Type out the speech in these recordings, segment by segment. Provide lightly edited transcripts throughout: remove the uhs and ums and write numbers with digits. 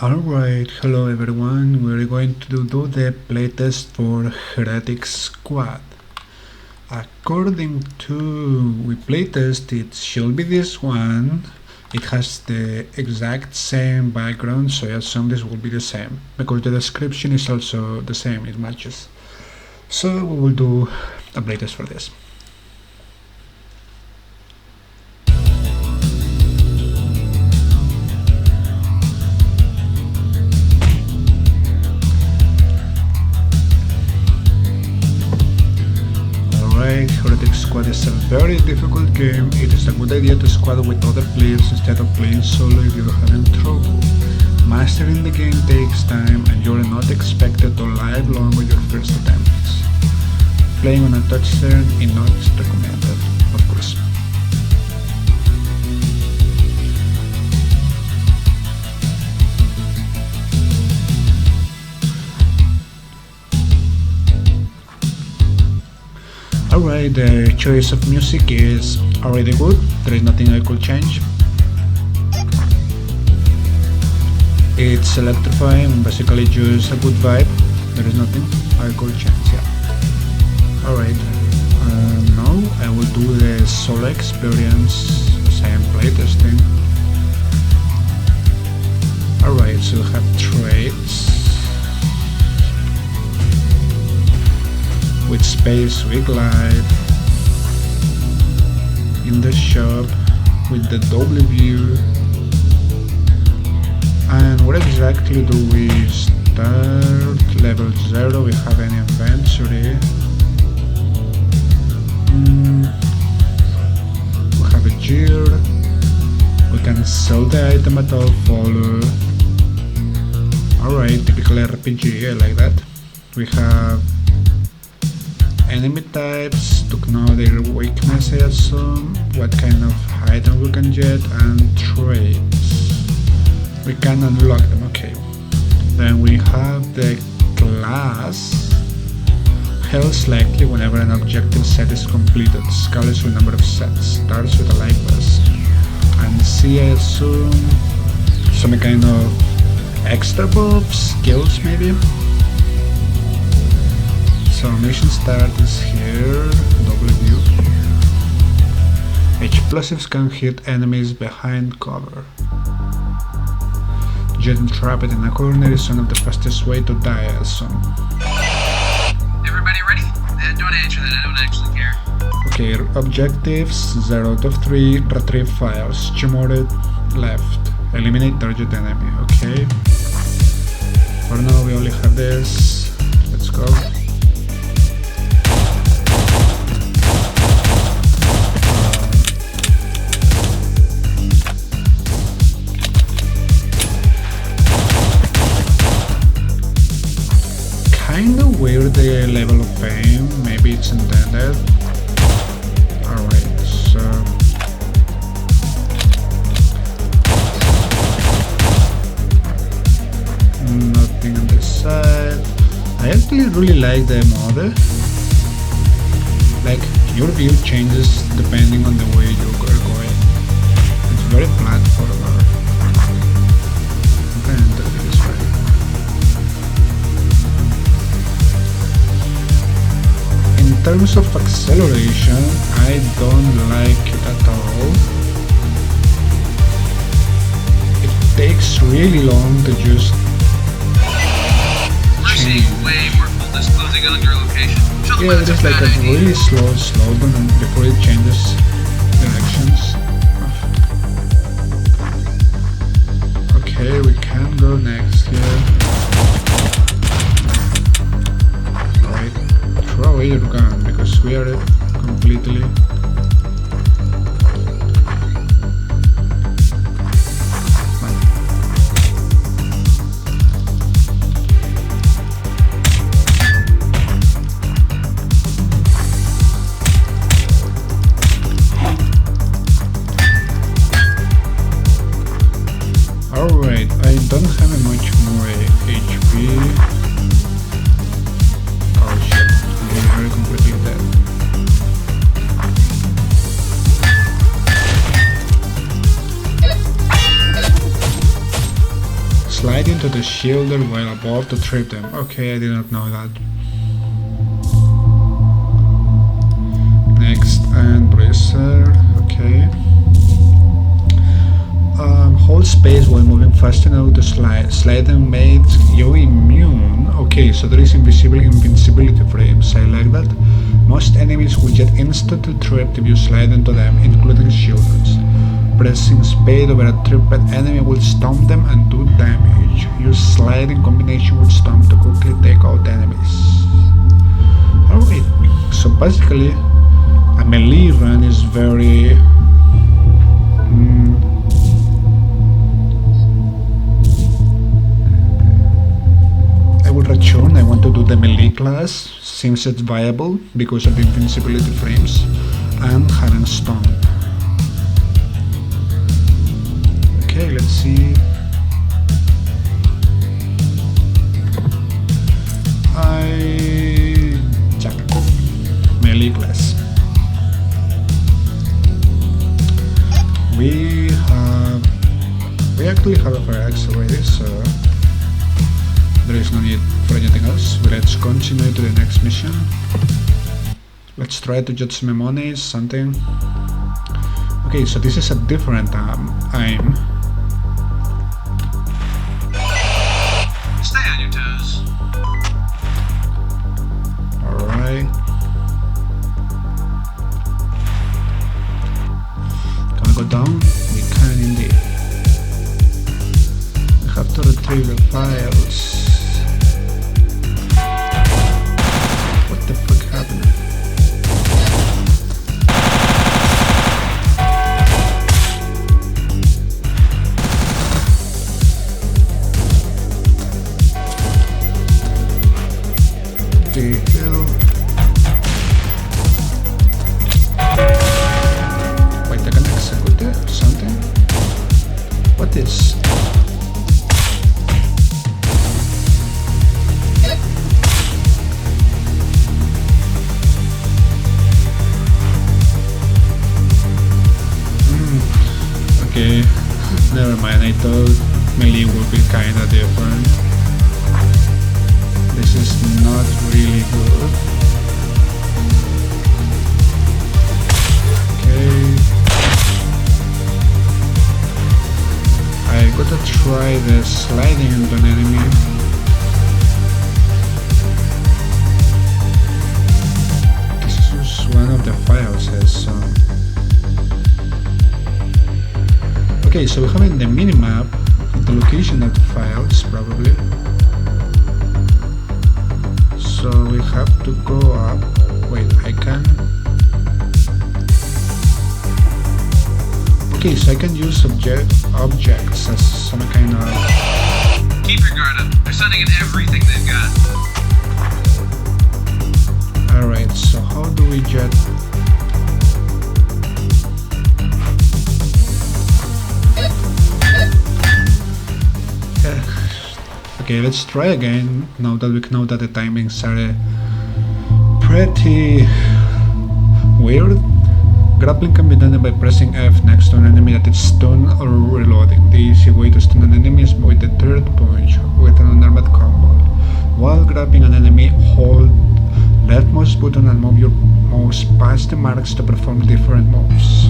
Alright, hello everyone, we're going to do the playtest for Heretic Squad. According to we playtest, it should be this one. It has the exact same background, so I assume this will be the same, because the description is also the same, it matches. So we will do a playtest for this. Heretic Squad is a very difficult game. It is a good idea to squad with other players instead of playing solo if you're having trouble. Mastering the game takes time and you're not expected to live long with your first attempts. Playing on a touchscreen is not recommended, of course. Alright, the choice of music is already good, there is nothing I could change. It's electrifying, basically just a good vibe, there is nothing I could change, yeah. Alright, now I will do the solo experience, same playtesting. Alright, so we have traits. With space we glide in the shop with the double view. And where exactly do we start? Level 0, we have an inventory. We have a gear. We can sell the item at all follow. Alright, typical RPG, I like that. We have enemy types to know their weakness, I assume, what kind of item we can get, and traits. We can unlock them, okay. Then we have the class. Health slightly whenever an objective set is completed. Scales with number of sets. Starts with a light bus. And C, I assume, some kind of extra buffs, skills maybe. So mission start is here, W. Explosives can hit enemies behind cover. Getting trapped in a corner is one of the fastest way to die, I assume. Everybody ready? Don't answer that, I don't actually care. Okay, objectives 0 out of 3, retrieve files, Chimored left, eliminate target enemy, okay. For now we only have this, let's go. Kinda weird the level of pain, maybe it's intended. Alright, so nothing on this side. I actually really like the mode. Like, your view changes depending on the way you are going. It's very platformer. Okay, enter this way. In terms of acceleration, I don't like it at all. It takes really long to just change. Way more full disclosing on your location. Yeah, it is like a really slow slowdown before it changes directions. Okay, we can go next here. Throw away your gun because we are completely alright, I don't have much more HP. Very completely dead. slide into the shielder while above to trip them. Okay, I did not know that. Next, and bracer. Okay. Hold space while moving fast enough to slide. Sliding makes you immune. Okay, so there is invincibility frames. I like that. Most enemies will get instantly tripped if you slide into them, including shielders. Pressing space over a tripped enemy will stomp them and do damage. Use slide in combination with stomp to quickly take out enemies. Alright, so basically a melee run is very I will return. I want to do the melee class since it's viable because of the invincibility frames and having stomp. Okay, let's see. Melee class. We actually have a fire axe already, so there is no need for anything else. Let's continue to the next mission. Let's try to get some monies, something. Okay, so this is a different aim. Stay on your toes. Alright. Can we go down? We can indeed. We have to retrieve the files. What the fuck happened? The hell? Wait, I can execute it? Something? What is? Okay, never mind, I thought melee would be kinda different. This is not really good. Okay. I gotta try the sliding into an enemy. This is just one of the files has some. Okay, so we have in the minimap the location of the files probably. So we have to go up. Wait, I can. Okay, so I can use objects as some kind of. Keep your guard up. They're sending in everything they've got. Alright, so how do we get. Okay, let's try again, now that we know that the timings are pretty weird. Grappling can be done by pressing F next to an enemy that is stunned or reloading. The easy way to stun an enemy is with the third punch with an unarmed combo. While grabbing an enemy, hold left mouse button and move your mouse past the marks to perform different moves.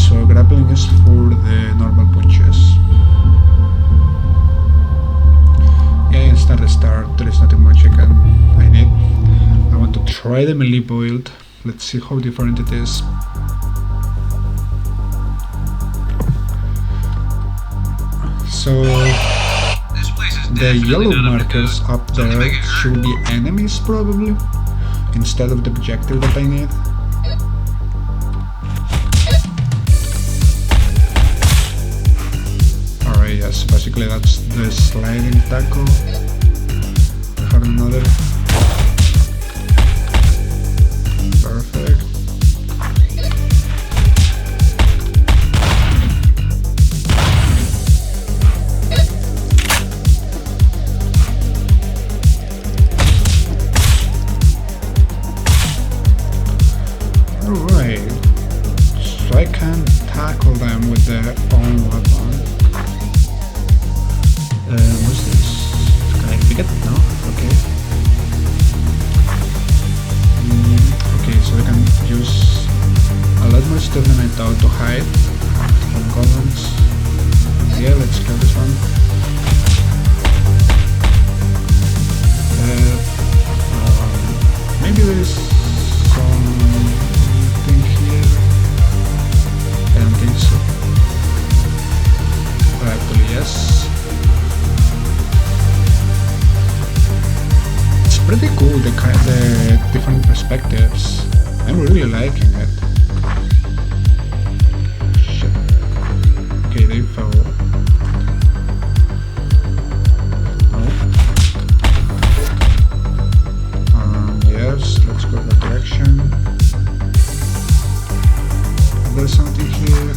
So grappling is for the normal punches. Yeah, instant restart. There is nothing much I need. I want to try the melee build. Let's see how different it is. So the yellow markers up there should be enemies probably, instead of the objective that I need. Yes, basically that's the sliding tackle. I have another. Perfect. Alright. So I can tackle them with their own weapon. What's this? Can I pick it? No? Okay. Okay, so I can use a lot more stuff than I thought to hide from golems. Yeah, let's kill this one. Maybe there's something here. I don't think so. Or actually, yes. It's pretty cool, the different perspectives. I'm really liking it. Shit. Okay, they fell. Yes, let's go that direction. There's something here.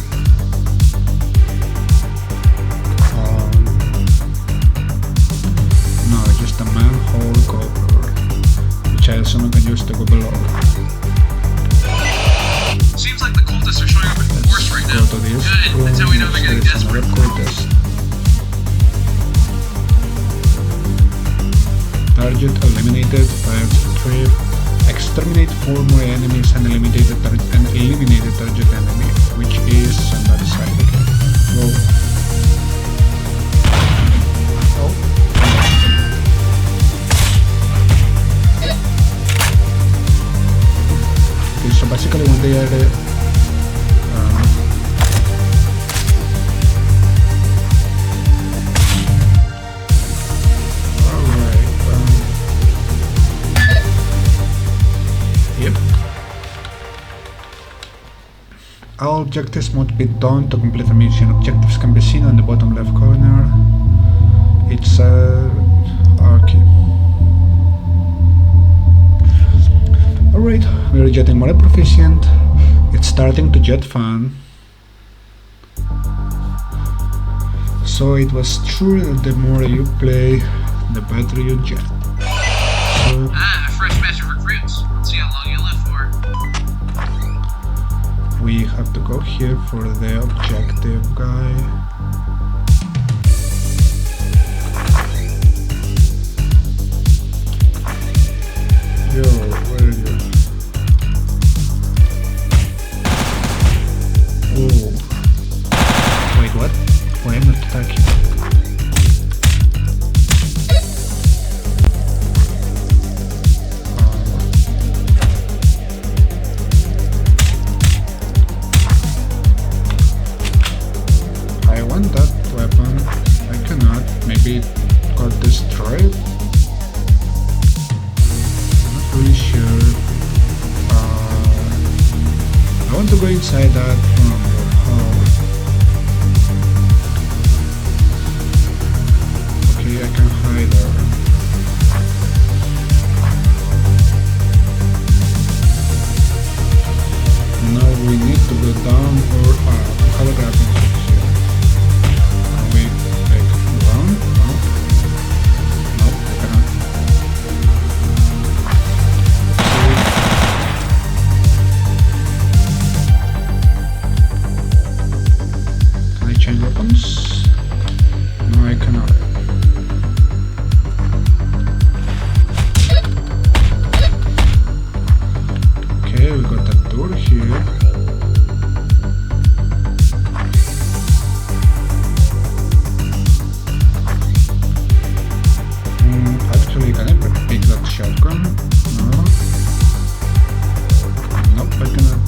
No, just a manhole cover, which I assume I can use to go below. Seems like the cultists are showing up in force right now. Go to this Good, room. that's how we know they're getting There's another desperate. cultist. Target eliminated, fire trip. Exterminate 4 more enemies and eliminate the target enemy, which is on that side. Okay. Whoa. Oh. Okay, so basically when they are all objectives must be done to complete the mission. Objectives can be seen on the bottom left corner. It's okay. Alright, we're getting more proficient. It's starting to get fun. So it was true that the more you play, the better you get. So, a fresh batch of recruits. Let's see how long you live for. we have to go here for the objective guy. Yo, where are you? Oh. Wait, what? Why am I attacking? I want that weapon. I cannot. Maybe it got destroyed? Not really sure. I want to go inside that from the house. Okay, I can hide there. Now we need to go down or up. Have a grappling hook here. Can we take down? No? Nope, I cannot. Can I change weapons? No, I cannot. Okay, we got that door here. Actually, can I pick that shotgun? No. Nope, I cannot.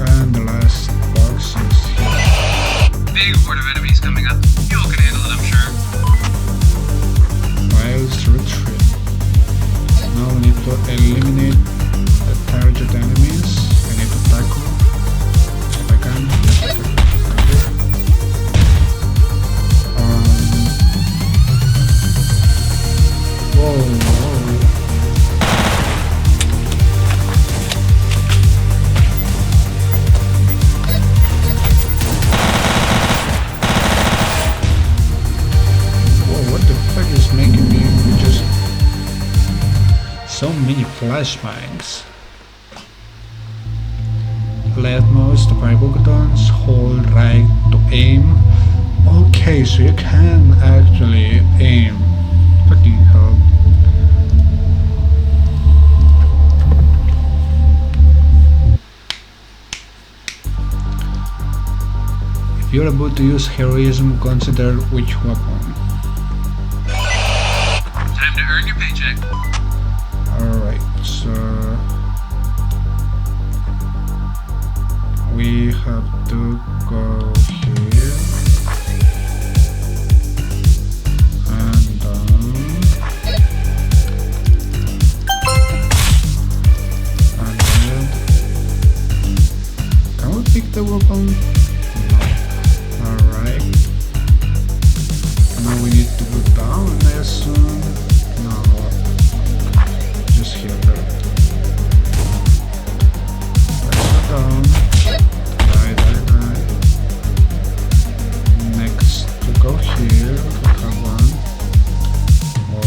And the last box is here. Big horde of enemies coming up. You all can handle it, I'm sure. Miles retreat. Now we need to eliminate the target enemies. I need to tackle. If I can. Yes, I can. Okay. Whoa, whoa. Whoa, what the fuck is making me just so many flashbangs? left mouse to fire buttons, hold right to aim. Okay, so you can actually aim. Fucking hell. If you're about to use heroism, consider which weapon. Time to earn your paycheck. Alright, so we have to go here and down and then can we pick the weapon? No. Alright, now we need to go down, I assume. No, just here. Let's go down. Die. Next to go here, we have one. Whoa.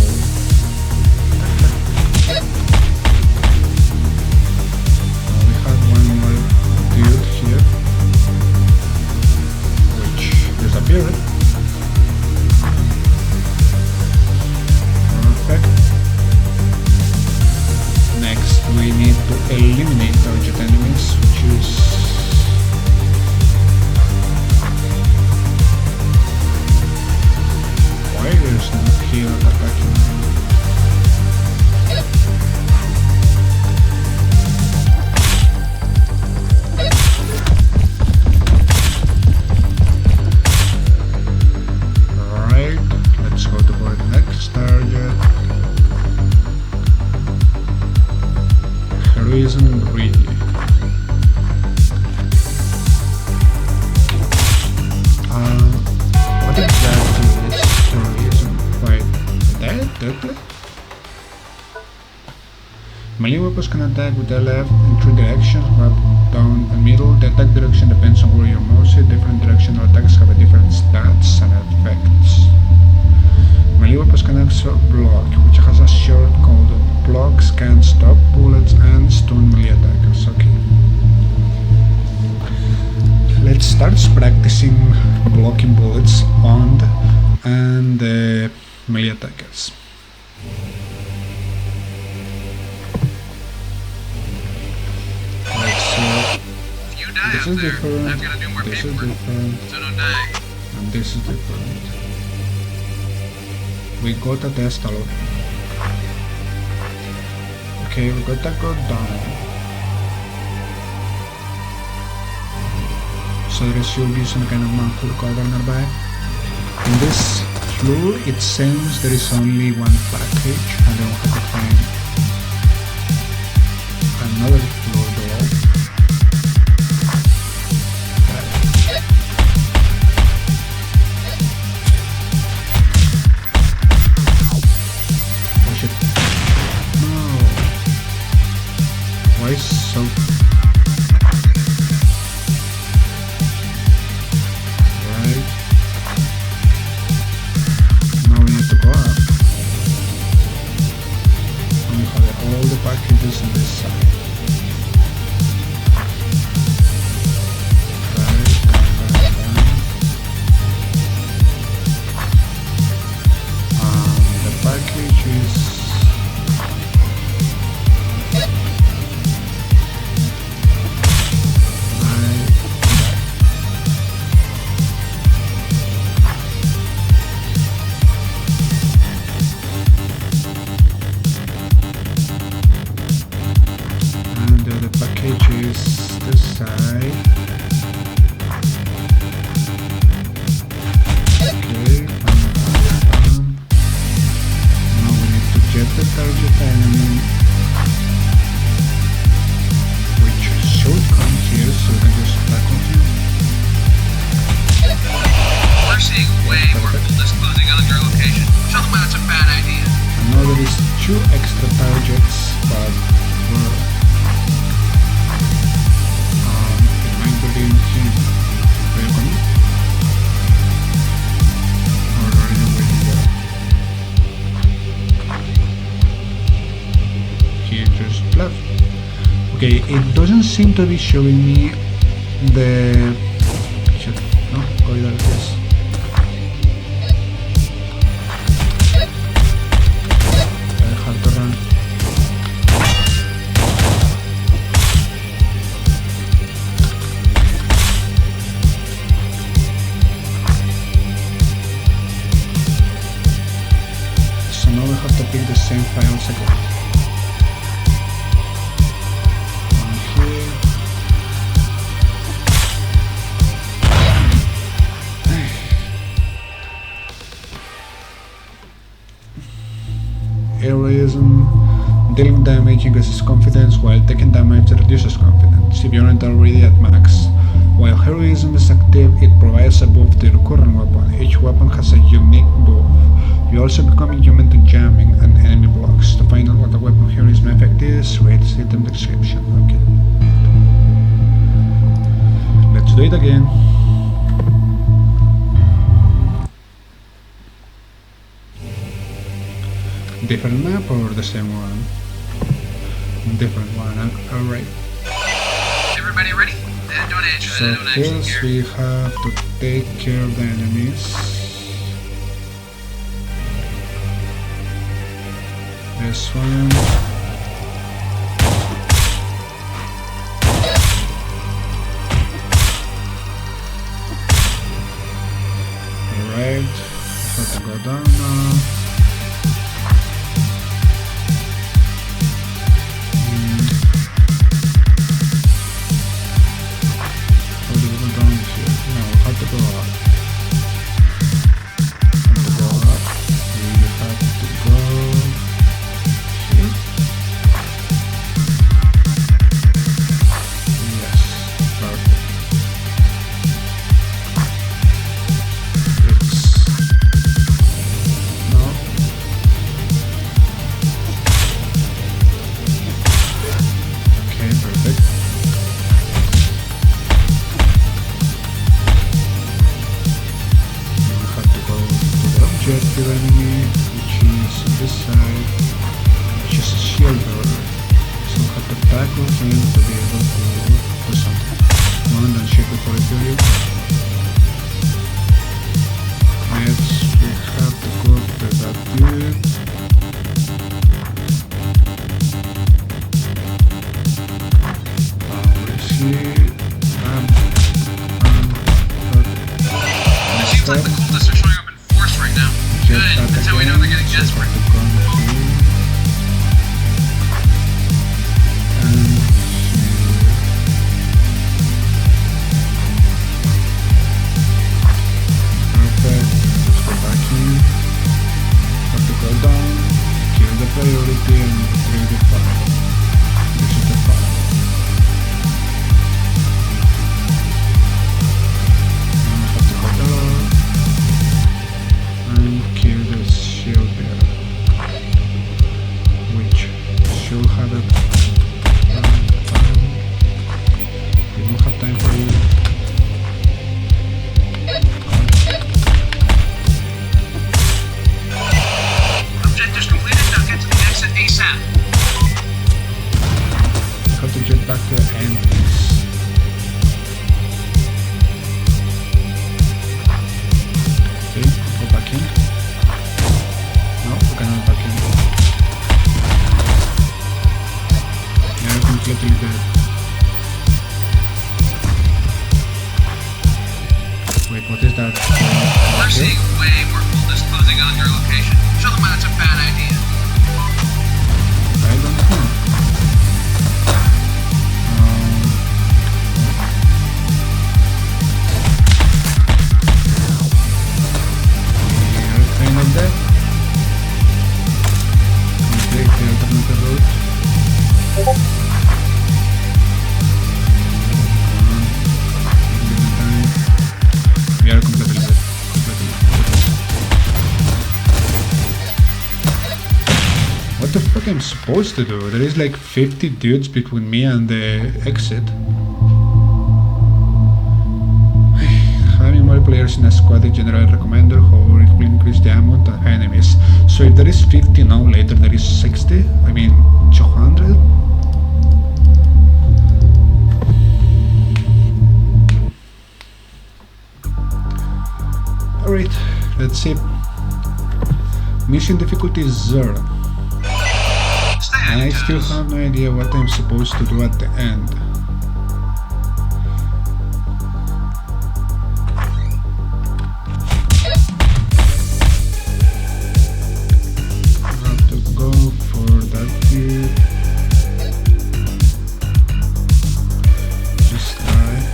We had one more dude here, which disappeared. Perfect. Next, we need to eliminate target enemies, which is why there's no heal attacking. Alright, let's go to the next target. Heroism greedy. What exactly is heroism? Wait, that? Melee weapons can attack with the left in three directions, up, down, and middle. The attack direction depends on where your mouse is. Different directional attacks have a different stats and effects. Melee weapons can also block, which has a short code. Blocks can stop bullets and stun melee attackers. Okay. Let's start practicing blocking bullets on and the melee attackers. Right, so If you die this out is there, different, I've got to do more this is paperwork. different, So don't die. and this is different. We gotta test a lot. Okay, we gotta go down. So there should be some kind of manhole cover nearby. In this floor, it seems there is only one package, and then we have to find another floor below. Oh shit. No. Why so... Right. Now we need to go up. And we have all the packages on this side. Right. The package is... the package is this side. Okay, now we need to get the target enemy, which should come here, so we can just tackle him. We're seeing way more cultists closing on your location. Tell them that's a bad idea. I know there is 2 extra targets, but we're being seen. Are you coming? Or are you waiting there? He just left. Okay, it doesn't doesn't seem to be showing me the... Shit, no? Oh, there it is. I have to run. So now we have to pick the same files again. Heroism. Dealing damage increases confidence, while taking damage reduces confidence if you aren't already at max. While heroism is active, it provides a buff to your current weapon. Each weapon has a unique buff. You also become immune to jamming and enemy blocks. To find out what the weapon heroism effect is, read the item description. Okay. Let's do it again. Different map or the same one? Different one, alright. Everybody ready? Don't answer So that. I don't actually first care. we have to take care of the enemies. This one. Alright, have to go down now. Objective enemy, which is this side, which is a shield bearer. So we have to tackle him to be able to do something. One and shake before I kill you. Next we have to go to that dude. Where is he? It seems like the cultists are showing up in force right now. Good. That's how we know they're getting desperate. Perfect. Let's go back in. Have to go down, kill the priority and bring the fire. This is the fire. Have to go down and kill the shield bearer, which should have it. We don't have time for you. Objectives completed. Now get to the exit ASAP. We have to get back to the entrance. Okay, go back in. No, we cannot back in. They are completely dead. Wait, what is that? We're seeing way more cultists closing on your location. Show them why that's a bad idea. I don't know. We are kind of dead. We take the alternative route. Give it time. We are completely dead. What the fuck am I supposed to do? There is like 50 dudes between me and the exit. Having more players in a squad is generally recommended, however it will increase the amount of enemies. So if there is 50 now, later there is 60? I mean 200? Alright, let's see. Mission difficulty is 0. And I still have no idea what I'm supposed to do at the end. I have to go for that dude. Just like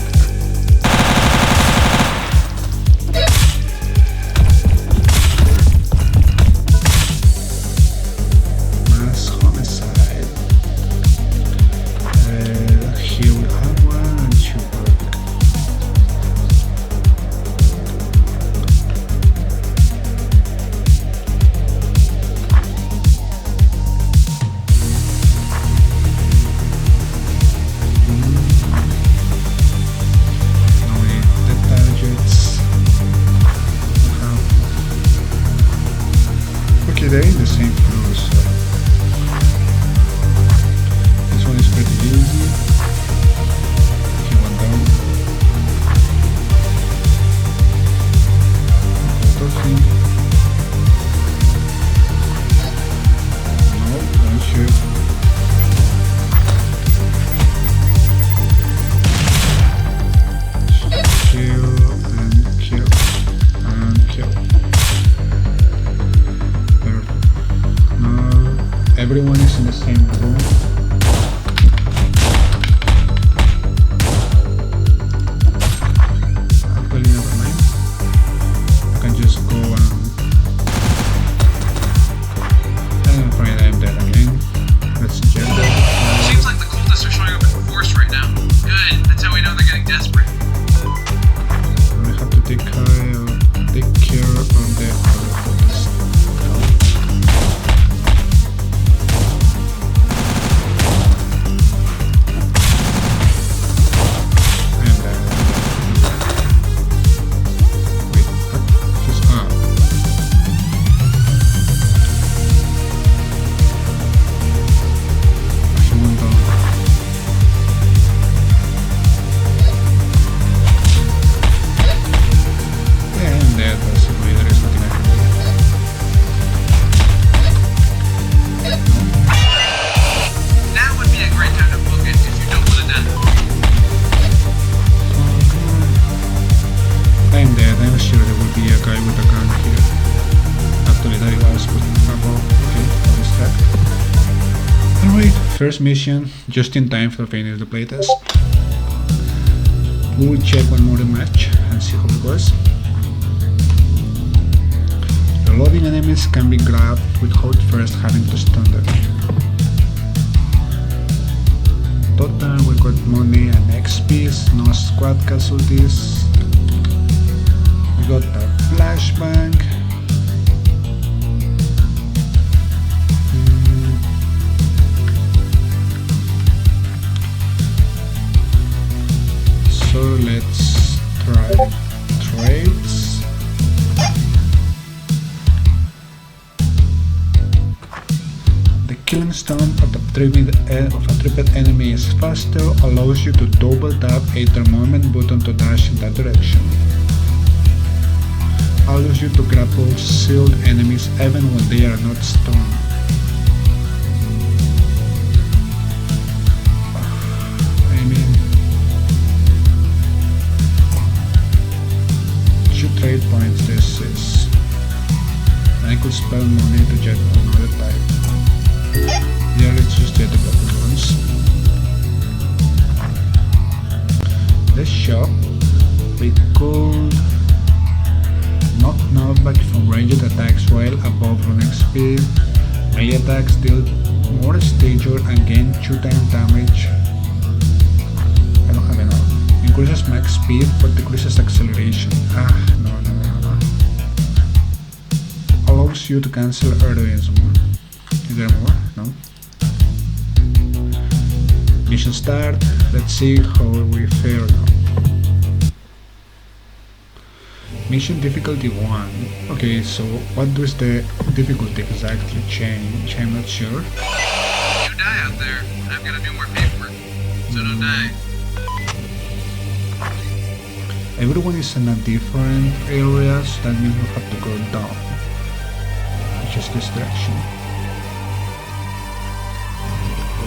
mass homicide. Here we have one and super. Now we need the targets. Okay, they're in the same floor, so this one is pretty easy. Okay, one down. Talking. No, don't shoot. Kill and kill and kill. Perfect. Now everyone is in the same room. Actually, never mind. I can just go and find them dead again. Let's check that. Seems like the cultists are showing up in force right now. Good. That's how we know they're getting desperate. We have to take care of the other cultists. And wait, what? Just human dog. Yeah, I'm dead basically. There is nothing I can do. Now would be a great time to book it if you don't want to die. I'm dead. I'm sure there will be a guy with a gun here. Actually, that was but okay, what is that? Alright, first mission, just in time for finish the playtest. We will check one more match and see how it goes. Reloading enemies can be grabbed without first having to stun them. Total, we got money and XPs, no squad casualties. We got a flashbang. So let's try trades. The killing stun of a tripped enemy is faster, allows you to double tap a movement button to dash in that direction. Allows you to grapple sealed enemies even when they are not stunned. I mean, 2 trade points this is. I could spend money to get another type. Yeah, let's just get the button ones. The shop, we could knock knockback from ranged attacks while above running speed. Melee attacks deal more stature and gain 2 times damage. I don't have enough. Increases max speed but decreases acceleration. No. Allows you to cancel heroism. Is there more? No. Mission start. Let's see how we fare now. Mission difficulty 1. Okay, so what does the difficulty exactly change? I'm not sure. You die out there, and I've got to do more paperwork. So don't die. everyone is in a different area, so that means you have to go down, which is this direction.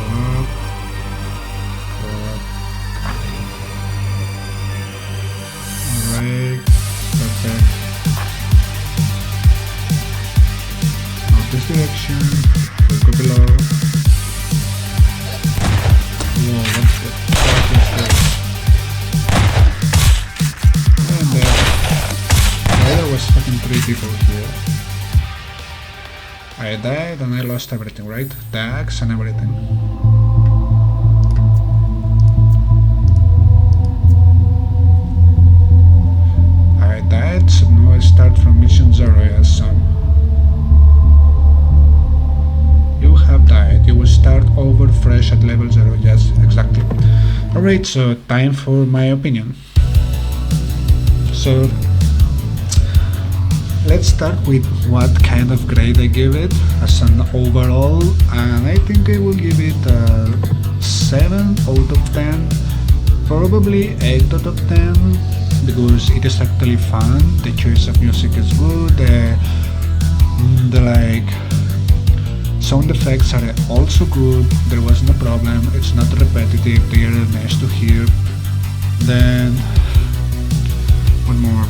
Up, up. Alright, perfect. Now this direction, we'll go below. Whoa, what's the fuck is this? And there was fucking 3 people here. I died and I lost everything, right? The axe and everything. I died, so now I start from mission 0, yes, son. You have died. You will start over fresh at level 0, yes, exactly. Alright, so time for my opinion. So let's start with what kind of grade I give it as an overall, and I think I will give it a 7 out of 10, probably 8 out of 10, because it is actually fun, the choice of music is good, the like sound effects are also good, there was no problem, it's not repetitive, they are nice to hear. Then one more.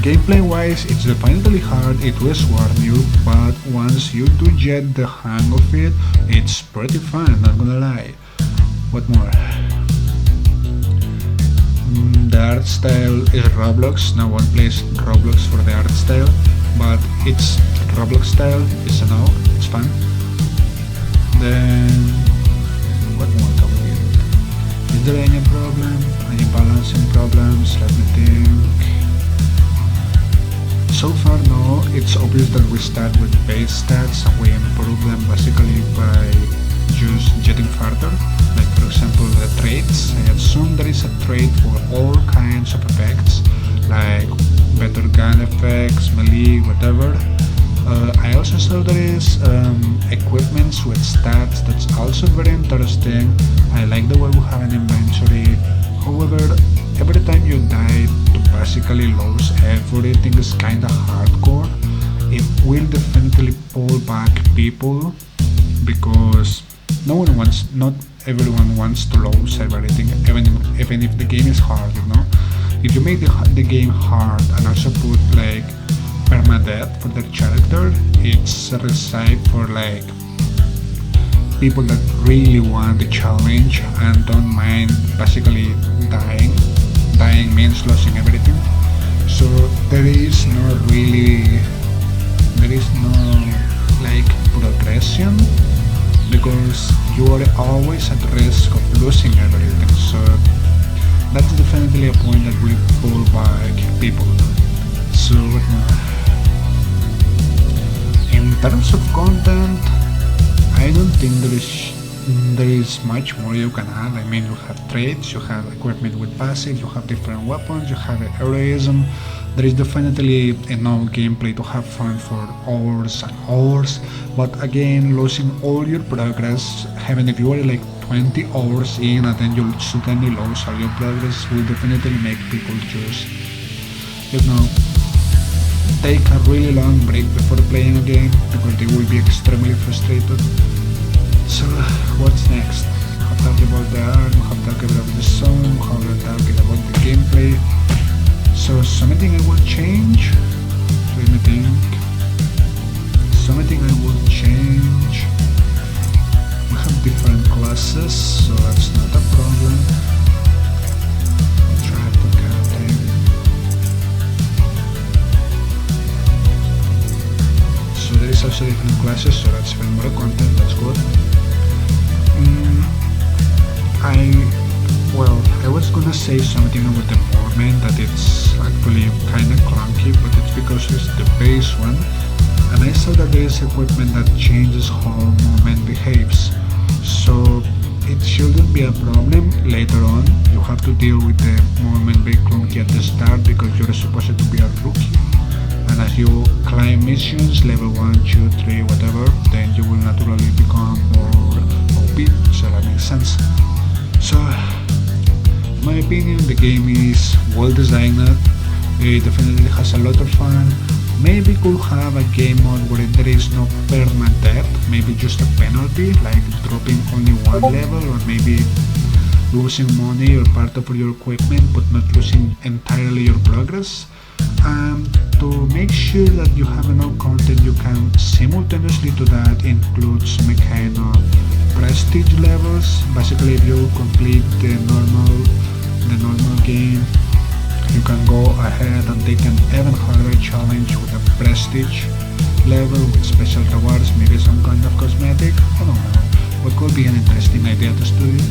Gameplay wise, it's definitely hard, it was warn you, but once you do get the hang of it, it's pretty fun, not gonna lie. What more? The art style is Roblox, no one plays Roblox for the art style, but it's Roblox style, it's a no, it's fun. Then, what more can we get? Is there any problem? Any balancing problems? Let me think. So far no, it's obvious that we start with base stats and we improve them basically by just getting further. Like for example the traits, I assume there is a trait for all kinds of effects, like better gun effects, melee, whatever. I also saw there is equipments with stats, that's also very interesting. I like the way we have an inventory. However, every time you die to basically lose everything is kinda hardcore. It will definitely pull back people because not everyone wants to lose everything, even if the game is hard, you know. If you make the game hard and also put like permadeath for the character, it's a recipe for like people that really want the challenge and don't mind basically dying. Dying means losing everything. So there is no like progression because you are always at risk of losing everything. So that's definitely a point that will pull back people. So what more? In terms of content, I don't think there is much more you can add. I mean, you have traits, you have equipment with passive, you have different weapons, you have heroism. There is definitely enough gameplay to have fun for hours and hours, but again, losing all your progress, even if you are like 20 hours in and then you suddenly lose all your progress, will definitely make people just, you know, take a really long break before playing a game because they will be extremely frustrated. So what's next? We have talked about the art, we have talked about the sound, we have talked about the gameplay. So something I will change? Let me think. Something I will change. We have different classes, so that's not a problem. I'll try to captain. So there is also different classes, so that's even more content, that's good. I was gonna say something about the movement, that it's actually kinda clunky, but it's because it's the base one, and I saw that there is equipment that changes how movement behaves, so it shouldn't be a problem later on. You have to deal with the movement being clunky at the start because you're supposed to be a rookie, and as you climb missions, level 1, 2, 3, whatever, then you will naturally become more OP, so that makes sense. So In my opinion, the game is well designed. It definitely has a lot of fun. Maybe could have a game mode where there is no permanent death, maybe just a penalty, like dropping only one level, or maybe losing money or part of your equipment but not losing entirely your progress. To make sure that you have enough content, you can simultaneously to that include some kind of prestige levels. Basically, if you complete the normal game, you can go ahead and take an even harder challenge with a prestige level with special rewards, maybe some kind of cosmetic. I don't know. What could be an interesting idea to study.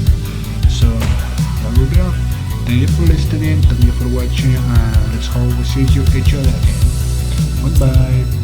So that will be all. Thank you for listening, thank you for watching, and let's hope we see each other again. Goodbye.